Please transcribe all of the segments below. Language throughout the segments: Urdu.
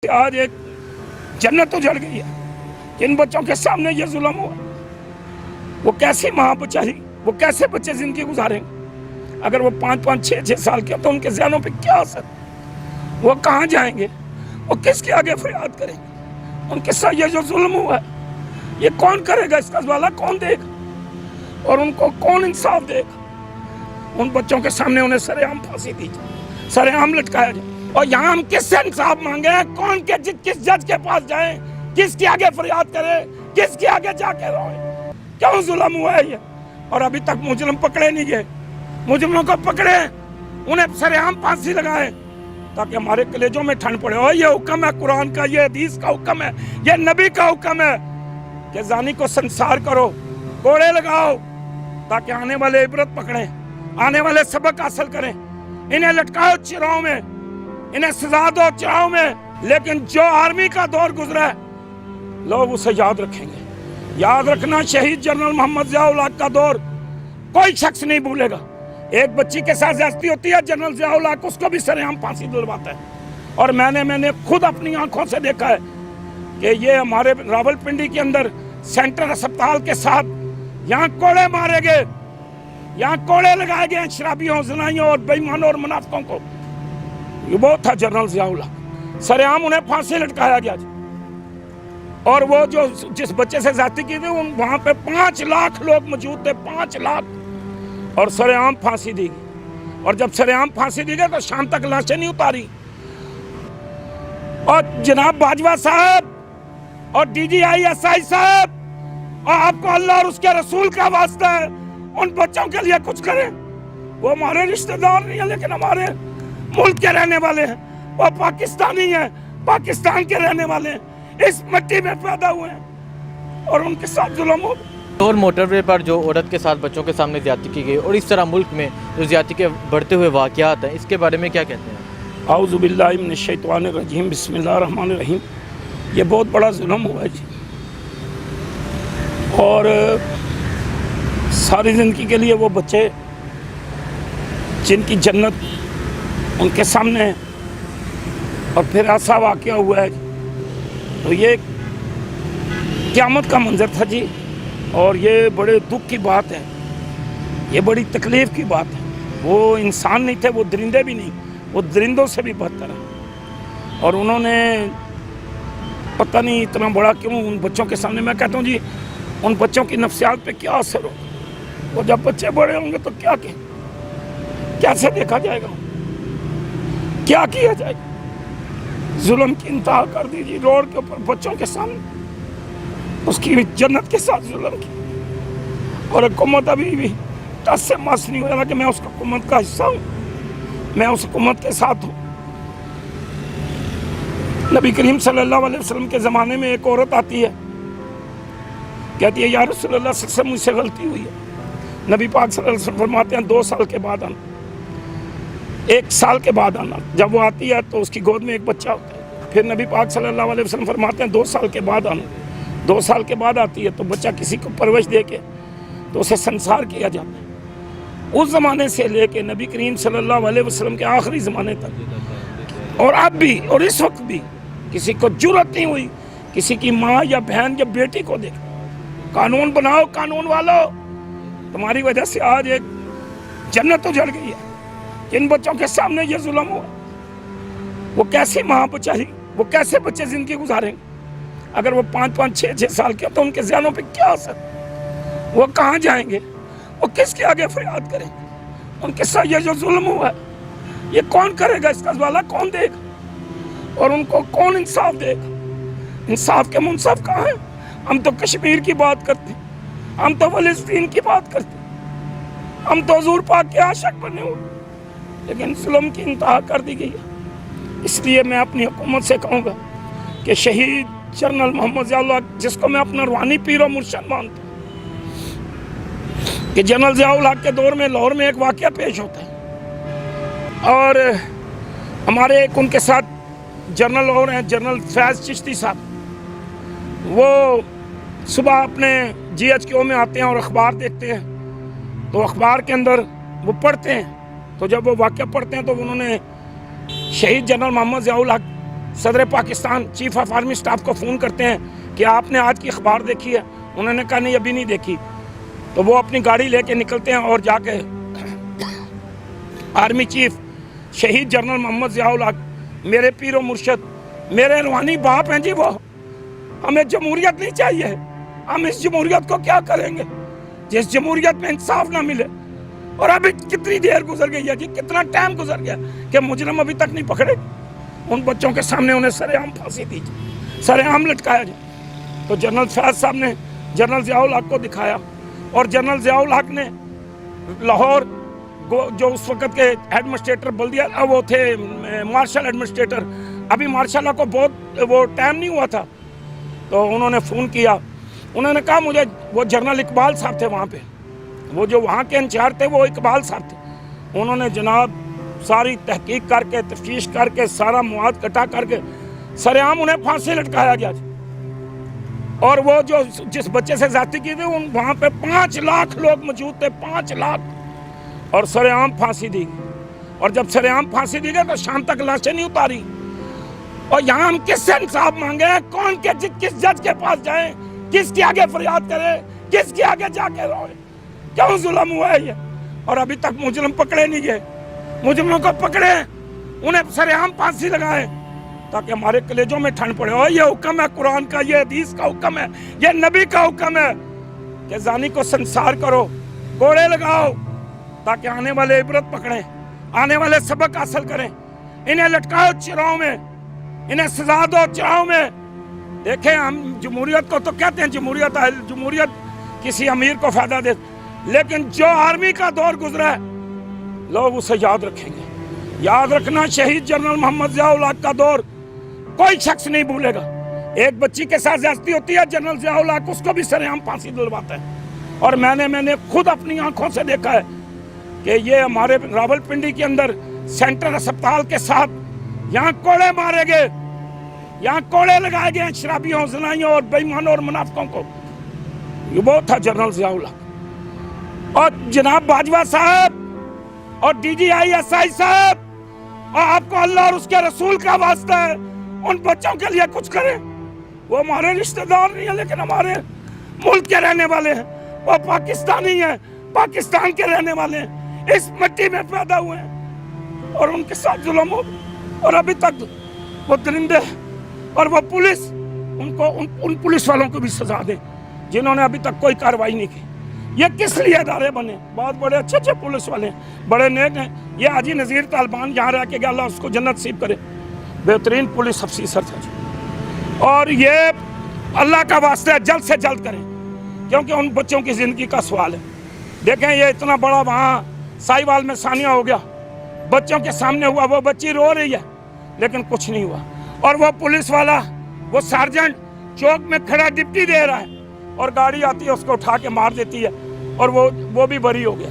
آج ایک جنت اجڑ گئی ہے کہ ان بچوں کے سامنے یہ ظلم ہوا. وہ کیسی ماں بچاری، وہ کیسے بچے زندگی گزاریں گے؟ اگر وہ 5-5 6-6 سال کے تو ان کے ذہنوں پہ کیا اثر؟ وہ کہاں جائیں گے؟ وہ کس کے آگے فریاد کریں گے؟ ان کے ساتھ یہ جو ظلم ہوا ہے یہ کون کرے گا؟ اس کا والا کون دے گا؟ اور ان کو کون انصاف دے گا؟ ان بچوں کے سامنے انہیں سر عام پھانسی دی جائے، سر عام لٹکایا جائے. اور یہاں ہم کس سے انصاف مانگے؟ کون کے کس جج کے پاس جائیں؟ کس کے آگے فریاد کریں؟ کس کے آگے جا کے روئیں؟ کیوں ظلم ہوا ہے یہ؟ اور ابھی تک مجرم پکڑے نہیں گئے. مجرموں کو پکڑے، انہیں سر عام پھانسی لگائے تاکہ ہمارے کلیجوں میں ٹھنڈ پڑے. اور یہ حکم ہے قرآن کا، یہ حدیث کا حکم ہے، یہ نبی کا حکم ہے کہ زانی کو سنسار کرو، کوڑے لگاؤ تاکہ آنے والے عبرت پکڑیں، آنے والے سبق حاصل کریں. انہیں لٹکاؤ چراؤں میں، انہیں سزا دو چراؤں میں. لیکن جو آرمی کا دور گزرا ہے لوگ اسے یاد رکھیں گے. یاد رکھنا، شہید جنرل محمد ضیاء الحق کا دور کوئی شخص نہیں بھولے گا. ایک بچی کے ساتھ زیادتی ہوتی ہے، جنرل ضیاء الحق اس کو بھی سر عام پھانسی دلواتا ہے. اور میں نے خود اپنی آنکھوں سے دیکھا ہے کہ یہ ہمارے راول پنڈی کے اندر سینٹر اسپتال کے ساتھ یہاں کوڑے مارے گئے، یہاں کوڑے لگائے گئے ہیں شرابیوں، زنائیوں اور بے ایمانوں اور منافقوں کو. یہ بہت تھا جنرل ضیاء الحق، سر عام انہیں پھانسی لٹکایا گیا. اور وہ جو جس بچے سے زیادتی کی تھی وہاں پہ 5 لاکھ لوگ موجود تھے، 5 لاکھ، اور سر عام پھانسی دی گئی. اور جب سر عام پھانسی دی گئی تو شام تک لاشیں نہیں اتاری. اور جناب باجوہ صاحب اور DGI صاحب، اور آپ کو اللہ اور اس کے رسول کا واسطہ ہے، ان بچوں کے لیے کچھ کریں. وہ ہمارے رشتہ دار نہیں ہیں لیکن ہمارے ملک کے رہنے والے ہیں. وہ پاکستانی ہیں، پاکستان کے رہنے والے ہیں، اس مٹی میں پیدا ہوئے ہیں، اور ان کے ساتھ ظلم ہو. اور موٹر وے پر جو عورت کے ساتھ بچوں کے سامنے زیادتی کی گئی اور اس طرح ملک میں جو زیادتی کے بڑھتے ہوئے واقعات ہیں، اس کے بارے میں کیا کہتے ہیں؟ اعوذ باللہ من الشیطان الرجیم، بسم اللہ الرحمن الرحیم. یہ بہت بڑا ظلم ہوا ہے جی، اور ساری زندگی کے لیے وہ بچے جن کی جنت ان کے سامنے ہے اور پھر ایسا واقعہ ہوا ہے تو یہ قیامت کا منظر تھا جی. اور یہ بڑے دکھ کی بات ہے، یہ بڑی تکلیف کی بات ہے. وہ انسان نہیں تھے، وہ درندے بھی نہیں، وہ درندوں سے بھی بدتر ہیں. اور انہوں نے پتہ نہیں اتنا بڑا کیوں ان بچوں کے سامنے. میں کہتا ہوں جی ان بچوں کی نفسیات پہ کیا اثر ہو. وہ جب بچے بڑے ہوں گے تو کیا کیسے دیکھا جائے گا، کیا کیا جائے گا؟ ظلم کی انتہا کر دیجیے روڈ کے اوپر بچوں کے سامنے، اس کی جنت کے ساتھ ظلم کی. اور حکومت ابھی بھی ٹس سے مس نہیں ہوا کہ میں اس حکومت کا حصہ ہوں، میں اس حکومت کے ساتھ ہوں. نبی کریم صلی اللہ علیہ وسلم کے زمانے میں ایک عورت آتی ہے، کہتی ہے یا رسول اللہ صلی اللہ علیہ وسلم مجھ سے غلطی ہوئی ہے. نبی پاک صلی اللہ علیہ وسلم فرماتے ہیں 2 سال کے بعد آنا، 1 سال کے بعد آنا. جب وہ آتی ہے تو اس کی گود میں ایک بچہ ہوتا ہے. پھر نبی پاک صلی اللہ علیہ وسلم فرماتے ہیں 2 سال کے بعد آنا. 2 سال کے بعد آتی ہے تو بچہ کسی کو پرورش دے کے تو اسے سنسار کیا جاتا ہے. اس زمانے سے لے کے نبی کریم صلی اللہ علیہ وسلم کے آخری زمانے تک، اور اب بھی اور اس وقت بھی کسی کو جرأت نہیں ہوئی کسی کی ماں یا بہن یا بیٹی کو دیکھ. قانون بناؤ قانون والو، تمہاری وجہ سے آج ایک جنت اجڑ گئی ہے کہ ان بچوں کے سامنے یہ ظلم ہوا. وہ کیسی ماں بچاری، وہ کیسے بچے زندگی گزاریں گے؟ اگر وہ 5-5 6-6 سال کے تو ان کے ذہنوں پہ کیا اثر؟ وہ کہاں جائیں گے؟ وہ کس کے آگے فریاد کریں گے؟ ان کے ساتھ یہ جو ظلم ہوا ہے یہ کون کرے گا؟ اس کا والا کون دے گا؟ اور ان کو کون انصاف دے گا؟ انصاف کے منصف کہاں ہیں؟ ہم تو کشمیر کی بات کرتے ہیں، ہم تو فلسطین کی بات کرتے ہیں، ہم تو حضور پاک کے عاشق بنے ہوئے، لیکن ظلم کی انتہا کر دی گئی ہے. اس لیے میں اپنی حکومت سے کہوں گا کہ شہید جنرل محمد ضیاء الحق، جس کو میں اپنا روحانی پیر و مرشد مانتا ہوں، کہ جنرل ضیاء الحق کے دور میں لاہور میں ایک واقعہ پیش ہوتا ہے، اور ہمارے ایک ان کے ساتھ جنرل اور ہیں جنرل فیض چشتی صاحب، وہ صبح اپنے GHQ میں آتے ہیں اور اخبار دیکھتے ہیں. تو اخبار کے اندر وہ پڑھتے ہیں، تو جب وہ واقعہ پڑھتے ہیں تو انہوں نے شہید جنرل محمد ضیاء الحق صدر Pakistan chief of army staff کو فون کرتے ہیں کہ آپ نے آج کی اخبار دیکھی ہے؟ انہوں نے کہا نہیں ابھی نہیں دیکھی. تو وہ اپنی گاڑی لے کے نکلتے ہیں اور جا کے آرمی چیف شہید جنرل محمد ضیاء الحق میرے پیر و مرشد میرے روحانی باپ ہیں جی، وہ ہمیں جمہوریت نہیں چاہیے. ہم اس جمہوریت کو کیا کریں گے جس جمہوریت میں انصاف نہ ملے؟ اور ابھی کتنی دیر گزر گئی ہے جی، کتنا ٹائم گزر گیا کہ مجرم ابھی تک نہیں پکڑے. ان بچوں کے سامنے انہیں سر عام پھانسی دی جائے، سر عام لٹکایا جائے. تو جنرل فیاض صاحب نے جنرل ضیاء الحق کو دکھایا اور جنرل ضیاء الحق نے لاہور جو اس وقت کے ایڈمنسٹریٹر بلدیہ وہ تھے مارشل ایڈمنسٹریٹر، ابھی مارشل لا کو بہت وہ ٹائم نہیں ہوا تھا، تو انہوں نے فون کیا. انہوں نے کہا مجھے وہ جنرل اقبال صاحب تھے وہاں پہ، وہ جو وہاں کے انچارج تھے وہ اقبال صاحب تھے. انہوں نے جناب ساری تحقیق کر کے تفتیش کر کے سارا مواد کٹا کر کے سر عام انہیں پھانسی لٹکایا گیا. اور وہ جو جس بچے سے زیادتی کی تھی وہاں پہ 5 لاکھ لوگ موجود تھے، 5 لاکھ، اور سر عام پھانسی دی گئی. اور جب سر عام پھانسی دی گئی تو شام تک لاشیں نہیں اتاری. اور یہاں ہم کس سے انصاف مانگے؟ کون کے کس جج کے پاس جائیں؟ کس کے آگے فریاد کرے؟ کس کے آگے جا کے روئے؟ کیوں ظلم ہوا ہے یہ؟ اور ابھی تک مجرم پکڑے نہیں گئے. مجرموں کو پکڑے، انہیں سر عام پھانسی لگائے تاکہ ہمارے کلیجوں میں ٹھنڈ پڑے. اور یہ حکم ہے قرآن کا، یہ حدیث کا حکم ہے، یہ نبی کا حکم ہے کہ زانی کو سنسار کرو، کوڑے لگاؤ تاکہ آنے والے عبرت پکڑیں، آنے والے سبق حاصل کریں. انہیں لٹکاؤ چراؤں میں، انہیں سزا دو چراؤں میں. دیکھیں ہم جمہوریت کو تو کہتے ہیں جمہوریت کسی امیر کو فائدہ دے، لیکن جو آرمی کا دور گزرا ہے لوگ اسے یاد رکھیں گے. یاد رکھنا شہید جنرل محمد ضیاء الحق کا دور کوئی شخص نہیں بھولے گا. ایک بچی کے ساتھ زیادتی ہوتی ہے، جنرل ضیاء الحق اس کو بھی سر عام پھانسی دلواتا ہے. اور میں نے خود اپنی آنکھوں سے دیکھا ہے کہ یہ ہمارے راولپنڈی کے اندر سینٹرل اسپتال کے ساتھ یہاں کوڑے مارے گئے، یہاں کوڑے لگائے گئے شرابیوں، زنائیوں اور بے ایمانوں اور منافقوں کو. یہ وہ تھا جنرل ضیاء الحق. اور جناب باجوہ صاحب اور DGI صاحب، اور آپ کو اللہ اور اس کے رسول کا واسطہ ہے ان بچوں کے لیے کچھ کریں. وہ ہمارے رشتہ دار نہیں ہیں لیکن ہمارے ملک کے رہنے والے ہیں. وہ پاکستانی ہیں، پاکستان کے رہنے والے ہیں، اس مٹی میں پیدا ہوئے ہیں اور ان کے ساتھ ظلم ہو. اور ابھی تک وہ درندے اور وہ پولیس ان پولیس والوں کو بھی سزا دے جنہوں نے ابھی تک کوئی کارروائی نہیں کی. یہ کس لیے ادارے بنے؟ بہت بڑے اچھے پولیس والے ہیں، بڑے نیک ہیں. یہ حاجی نذیر طالبان یہاں رہ کے گیا، اللہ اس کو جنت نصیب کرے، بہترین پولیس افسر تھا جی. اور یہ اللہ کا واسطہ ہے جلد سے جلد کریں کیونکہ ان بچوں کی زندگی کا سوال ہے. دیکھیں یہ اتنا بڑا وہاں سائیوال میں ثانیہ ہو گیا، بچوں کے سامنے ہوا، وہ بچی رو رہی ہے لیکن کچھ نہیں ہوا. اور وہ پولیس والا، وہ سارجنٹ چوک میں کھڑا ڈپٹی دے رہا ہے اور گاڑی آتی ہے اس کو اٹھا کے مار دیتی ہے اور وہ بھی بری ہو گیا.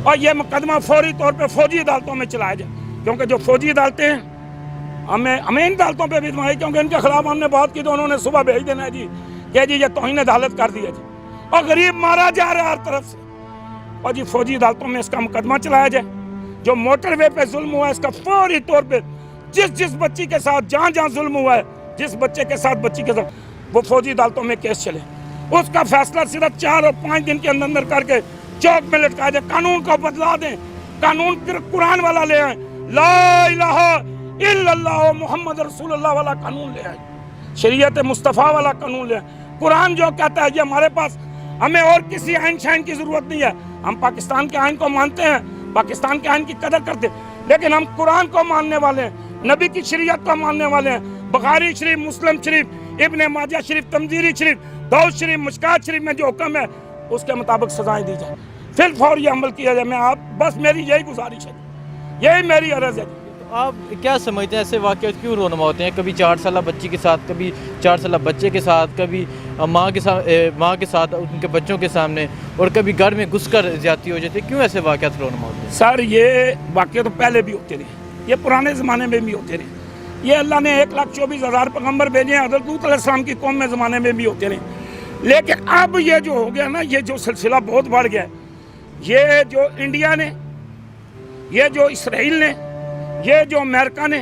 اور یہ مقدمہ فوری طور پہ فوجی عدالتوں میں چلایا جائے کیونکہ جو فوجی عدالتیں ہیں ہمیں ان عدالتوں پہ بھی دمائی، کیونکہ ان کے خلاف ہم نے بات کی تو انہوں نے صبح بھیج دینا ہے جی کہ جی یہ توہین عدالت کر دیا جی، اور غریب مارا جا رہا ہے ہر طرف سے. اور جی فوجی عدالتوں میں اس کا مقدمہ چلایا جائے. جو موٹر وے پہ ظلم ہوا ہے اس کا فوری طور پہ جس بچی کے ساتھ جہاں ظلم ہوا ہے، جس بچے کے ساتھ بچی کے ساتھ، وہ فوجی عدالتوں میں کیس چلے. اس کا فیصلہ صرف 4 اور 5 دن کے اندر کر کے چوک میں لٹکا دیں. قانون کو بدلا دیں، قانون قرآن والا لے آئیں، لا الہ الا اللہ محمد رسول اللہ والا قانون لے آئیں، شریعت مصطفیٰ والا قانون لے آئیں. قرآن جو کہتا ہے یہ ہمارے پاس، ہمیں اور کسی آئین شائن کی ضرورت نہیں ہے. ہم پاکستان کے آئین کو مانتے ہیں، پاکستان کے آئین کی قدر کرتے ہیں، لیکن ہم قرآن کو ماننے والے ہیں، نبی کی شریعت کو ماننے والے ہیں. بخاری شریف، مسلم شریف، ابن ماجہ شریف، تنزیری شریف، داؤد شریف، مشکات شریف میں جو حکم ہے اس کے مطابق سزائیں دی جائیں، فی الفور یہ عمل کیا جائے. بس میری یہی گزارش ہے، یہی میری عرض ہے. آپ کیا سمجھتے ہیں ایسے واقعات کیوں رونما ہوتے ہیں؟ کبھی 4 سالہ بچی کے ساتھ، کبھی 4 سالہ بچے کے ساتھ، کبھی ماں کے ساتھ ان کے بچوں کے سامنے، اور کبھی گھر میں گھس کر زیادتی ہو جاتی ہے. کیوں ایسے واقعات رونما ہوتے ہیں؟ سر یہ واقعہ تو پہلے بھی ہوتے رہے، یہ پرانے زمانے میں بھی ہوتے رہے. یہ اللہ نے 1,24,000 پیغمبر بھیجے ہیں، حضرت لوط علیہ السلام کی قوم میں زمانے میں بھی ہوتے رہے. لیکن اب یہ جو ہو گیا نا، یہ جو سلسلہ بہت بڑھ گیا ہے. یہ جو انڈیا نے، یہ جو اسرائیل نے، یہ جو امریکہ نے،